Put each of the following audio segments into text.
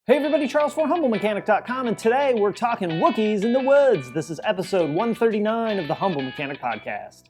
Hey everybody, Charles for HumbleMechanic.com, and today we're talking Wookies in the Woods. This is episode 139 of the Humble Mechanic Podcast.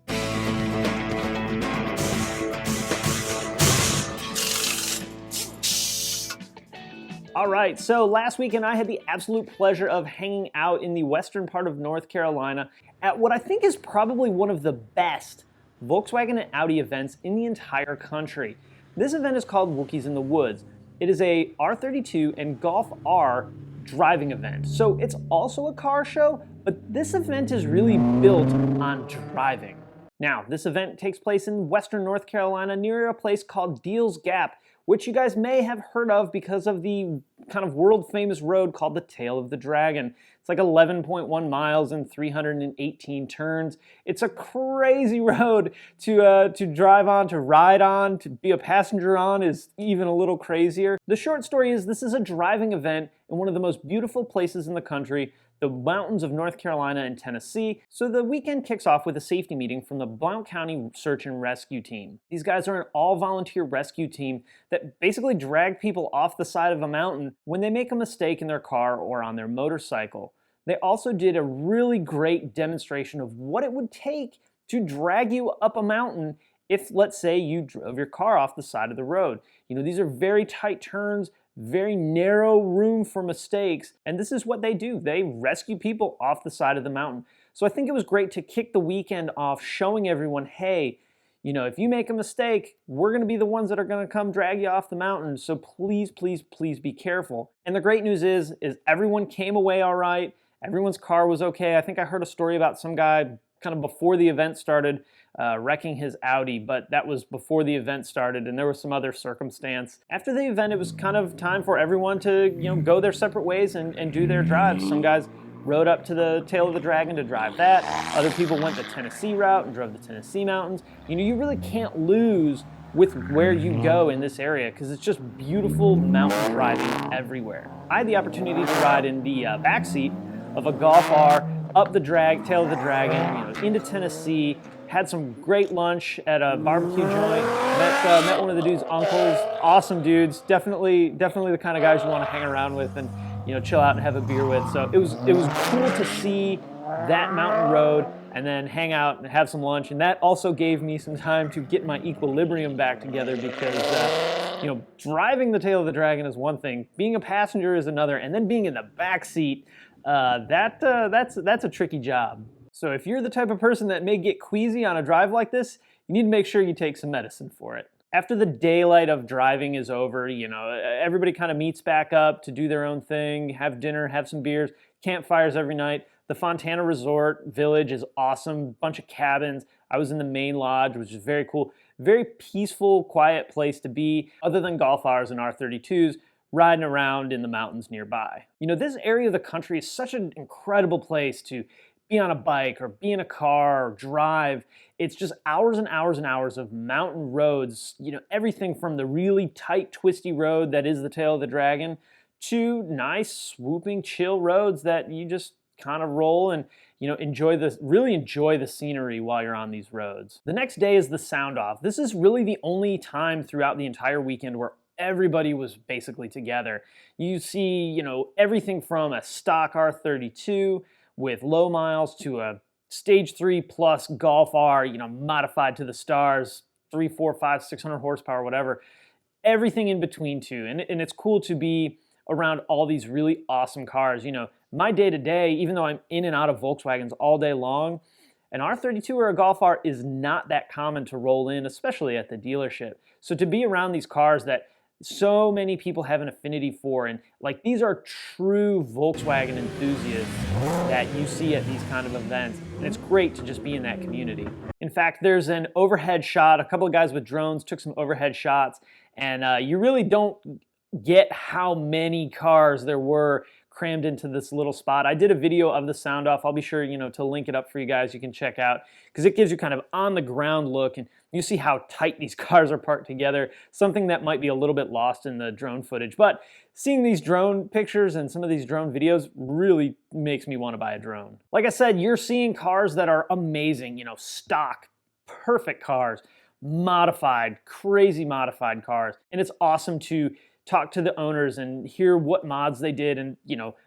All right, so last weekend I had the absolute pleasure of hanging out in the western part of North Carolina at what I think is probably one of the best Volkswagen and Audi events in the entire country. This event is called Wookies in the Woods. It is a R32 and Golf R driving event. So it's also a car show, but this event is really built on driving. Now, this event takes place in western North Carolina near a place called Deals Gap, which you guys may have heard of because of the kind of world famous road called the Tail of the Dragon. It's like 11.1 miles and 318 turns. It's a crazy road to drive on, to ride on, to be a passenger on is even a little crazier. The short story is this is a driving event in one of the most beautiful places in the country, the mountains of North Carolina and Tennessee. So the weekend kicks off with a safety meeting from the Blount County Search and Rescue Team. These guys are an all-volunteer rescue team that basically drag people off the side of a mountain when they make a mistake in their car or on their motorcycle. They also did a really great demonstration of what it would take to drag you up a mountain if, let's say, you drove your car off the side of the road. You know, these are very tight turns, very narrow room for mistakes, and this is what they do. They rescue people off the side of the mountain. So I think it was great to kick the weekend off showing everyone, hey, you know, if you make a mistake, we're gonna be the ones that are gonna come drag you off the mountain, so please, please, please be careful. And the great news is everyone came away all right, everyone's car was okay. I think I heard a story about some guy kind of before the event started wrecking his Audi, but that was before the event started and there was some other circumstance. After the event, it was kind of time for everyone to, you know, go their separate ways and do their drives. Some guys rode up to the Tail of the Dragon to drive that. Other people went the Tennessee route and drove the Tennessee mountains. You know, you really can't lose with where you go in this area because it's just beautiful mountain driving everywhere. I had the opportunity to ride in the backseat of a Golf R up the Tail of the Dragon, you know, into Tennessee. Had some great lunch at a barbecue joint. Met one of the dude's uncles. Awesome dudes. Definitely the kind of guys you want to hang around with and, you know, chill out and have a beer with. So it was cool to see that mountain road and then hang out and have some lunch. And that also gave me some time to get my equilibrium back together because, you know, driving the Tail of the Dragon is one thing, being a passenger is another, and then being in the back seat, that's a tricky job. So if you're the type of person that may get queasy on a drive like this, you need to make sure you take some medicine for it. After the daylight of driving is over, you know, everybody kind of meets back up to do their own thing, have dinner, have some beers, campfires every night. The Fontana Resort Village is awesome, bunch of cabins. I was in the main lodge, which is very cool. Very peaceful, quiet place to be, other than Golf Rs and R32s, riding around in the mountains nearby. You know, this area of the country is such an incredible place to be on a bike or be in a car or drive. It's just hours and hours and hours of mountain roads, you know, everything from the really tight, twisty road that is the Tail of the Dragon to nice, swooping, chill roads that you just kind of roll and, you know, really enjoy the scenery while you're on these roads. The next day is the sound off. This is really the only time throughout the entire weekend where everybody was basically together. You see, you know, everything from a stock R32 with low miles to a stage 3 plus Golf R, you know, modified to the stars, 3, 4, 5, 600 horsepower, whatever. Everything in between too. And it's cool to be around all these really awesome cars. You know, my day to day, even though I'm in and out of Volkswagens all day long, an R32 or a Golf R is not that common to roll in, especially at the dealership. So to be around these cars that so many people have an affinity for, and like these are true Volkswagen enthusiasts that you see at these kind of events, and it's great to just be in that community. In fact, there's an overhead shot, a couple of guys with drones took some overhead shots, and you really don't get how many cars there were crammed into this little spot. I did a video of the sound off. I'll be sure, you know, to link it up for you guys. You can check out because it gives you kind of on the ground look and you see how tight these cars are parked together, something that might be a little bit lost in the drone footage. But seeing these drone pictures and some of these drone videos really makes me want to buy a drone. Like I said, you're seeing cars that are amazing, you know, stock, perfect cars, modified, crazy modified cars. And it's awesome to talk to the owners and hear what mods they did, and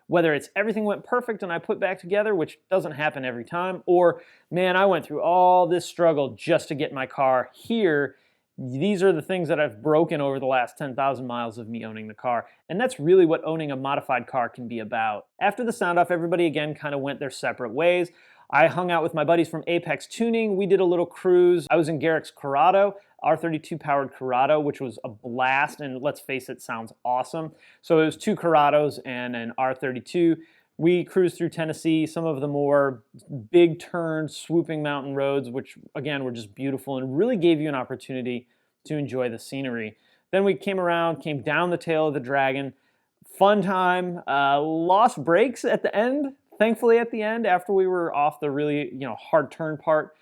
whether it's everything went perfect and I put back together, which doesn't happen every time, or man, I went through all this struggle just to get my car here. These are the things that I've broken over the last 10,000 miles of me owning the car. And that's really what owning a modified car can be about. After the sound off, everybody again kind of went their separate ways. I hung out with my buddies from Apex Tuning. We did a little cruise. I was in Garrick's Corrado, R32 powered Corrado, which was a blast, and let's face it, sounds awesome. So it was 2 Corrados and an R32. We cruised through Tennessee, some of the more big turn, swooping mountain roads, which again were just beautiful and really gave you an opportunity to enjoy the scenery. Then we came down the tail of the Dragon. Fun time, lost brakes at the end, thankfully at the end, after we were off the really hard turn part.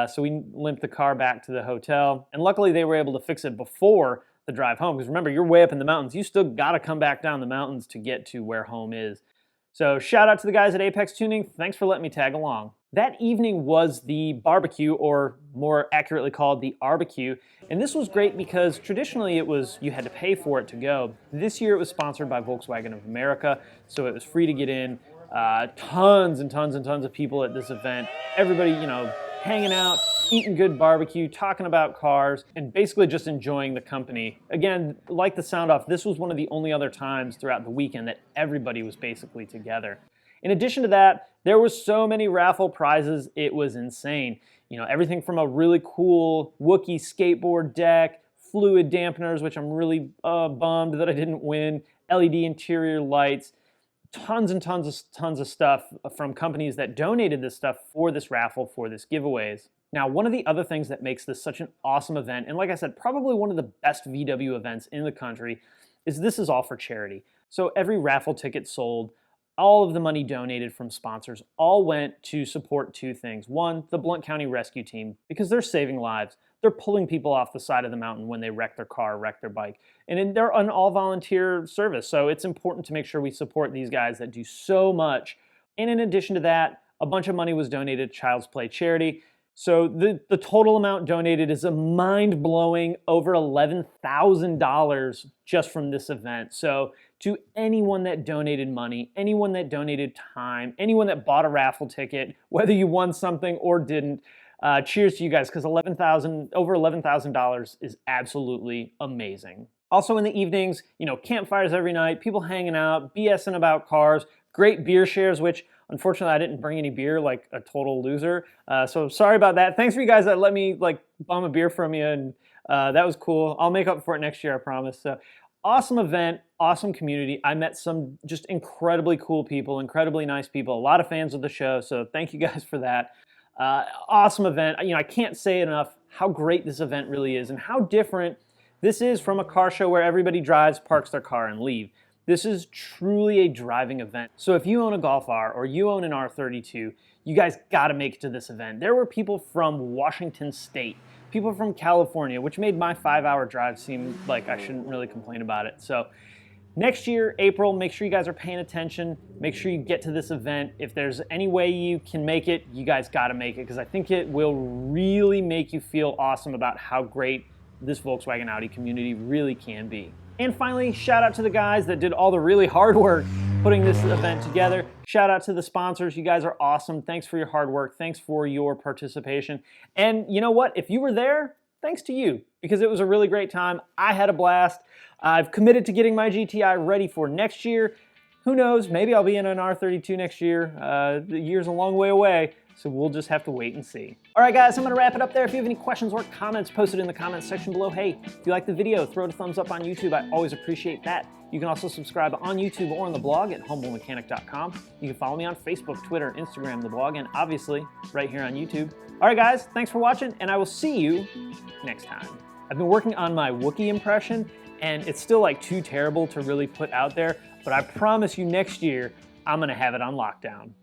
So we limped the car back to the hotel, and luckily they were able to fix it before the drive home, because remember, you're way up in the mountains. You still gotta come back down the mountains to get to where home is. So shout out to the guys at Apex Tuning. Thanks for letting me tag along. That evening was the barbecue, or more accurately called the Arbecue. And this was great because traditionally you had to pay for it to go. This year it was sponsored by Volkswagen of America, so it was free to get in. Tons and tons and tons of people at this event. Everybody, hanging out, eating good barbecue, talking about cars, and basically just enjoying the company. Again, like the sound off, this was one of the only other times throughout the weekend that everybody was basically together. In addition to that, there were so many raffle prizes, it was insane. Everything from a really cool Wookie skateboard deck, fluid dampeners, which I'm really bummed that I didn't win, LED interior lights, tons and tons of stuff from companies that donated this stuff for this raffle, for this giveaways. Now, one of the other things that makes this such an awesome event, and like I said, probably one of the best VW events in the country, is this is all for charity. So every raffle ticket sold, all of the money donated from sponsors, all went to support 2 things. One, the Blount County Rescue Team, because they're saving lives. They're pulling people off the side of the mountain when they wreck their car, wreck their bike. And they're an all-volunteer service, so it's important to make sure we support these guys that do so much. And in addition to that, a bunch of money was donated to Child's Play charity. So the total amount donated is a mind-blowing over $11,000 just from this event. So to anyone that donated money, anyone that donated time, anyone that bought a raffle ticket, whether you won something or didn't, cheers to you guys, because over $11,000 is absolutely amazing. Also in the evenings, campfires every night, people hanging out, BSing about cars, great beer shares, which unfortunately I didn't bring any beer, like a total loser. So sorry about that. Thanks for you guys that let me bum a beer from you, and that was cool. I'll make up for it next year, I promise. So awesome event, awesome community. I met some just incredibly cool people, incredibly nice people, a lot of fans of the show, so thank you guys for that. Awesome event. I can't say enough how great this event really is and how different this is from a car show where everybody drives, parks their car, and leave. This is truly a driving event. So if you own a Golf R or you own an R32, you guys gotta make it to this event. There were people from Washington State, people from California, which made my 5-hour drive seem like I shouldn't really complain about it. So next year, April, make sure you guys are paying attention. Make sure you get to this event. If there's any way you can make it, you guys gotta make it, because I think it will really make you feel awesome about how great this Volkswagen Audi community really can be. And finally, shout out to the guys that did all the really hard work putting this event together. Shout out to the sponsors. You guys are awesome. Thanks for your hard work. Thanks for your participation. And you know what? If you were there, thanks to you, because it was a really great time. I had a blast. I've committed to getting my GTI ready for next year. Who knows? Maybe I'll be in an R32 next year. The year's a long way away, so we'll just have to wait and see. All right, guys, I'm gonna wrap it up there. If you have any questions or comments, post it in the comments section below. Hey, if you like the video, throw it a thumbs up on YouTube. I always appreciate that. You can also subscribe on YouTube or on the blog at humblemechanic.com. You can follow me on Facebook, Twitter, Instagram, the blog, and obviously right here on YouTube. All right, guys, thanks for watching, and I will see you next time. I've been working on my Wookie impression, and it's still too terrible to really put out there, but I promise you next year, I'm gonna have it on lockdown.